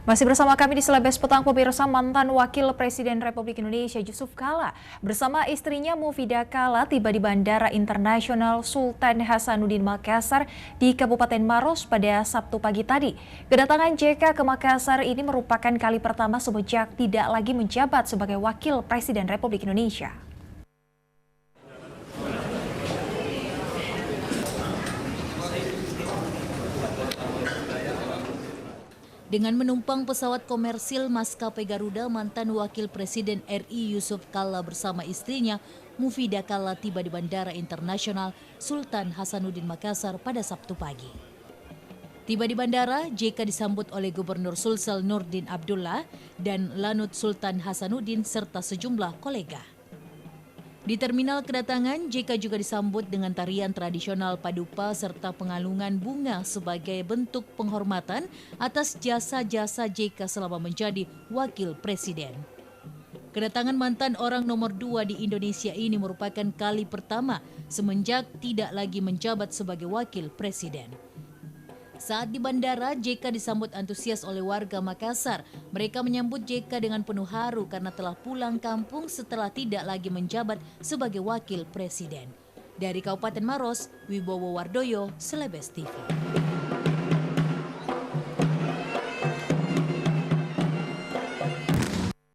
Masih bersama kami di Selebes Petang, pemirsa. Mantan Wakil Presiden Republik Indonesia Yusuf Kala bersama istrinya Mufidah Kala tiba di Bandara Internasional Sultan Hasanuddin Makassar di Kabupaten Maros pada Sabtu pagi tadi. Kedatangan JK ke Makassar ini merupakan kali pertama semenjak tidak lagi menjabat sebagai Wakil Presiden Republik Indonesia. Dengan menumpang pesawat komersil maskapai Garuda, mantan Wakil Presiden RI Yusuf Kala bersama istrinya Mufidah Kala tiba di Bandara Internasional Sultan Hasanuddin Makassar pada Sabtu pagi. Tiba di bandara, JK disambut oleh Gubernur Sulsel Nurdin Abdullah dan Lanut Sultan Hasanuddin serta sejumlah kolega. Di terminal kedatangan, JK juga disambut dengan tarian tradisional Padupa serta pengalungan bunga sebagai bentuk penghormatan atas jasa-jasa JK selama menjadi Wakil Presiden. Kedatangan mantan orang nomor 2 di Indonesia ini merupakan kali pertama semenjak tidak lagi menjabat sebagai Wakil Presiden. Saat di bandara, JK disambut antusias oleh warga Makassar. Mereka menyambut JK dengan penuh haru karena telah pulang kampung setelah tidak lagi menjabat sebagai Wakil Presiden. Dari Kabupaten Maros, Wibowo Wardoyo, Selebes TV.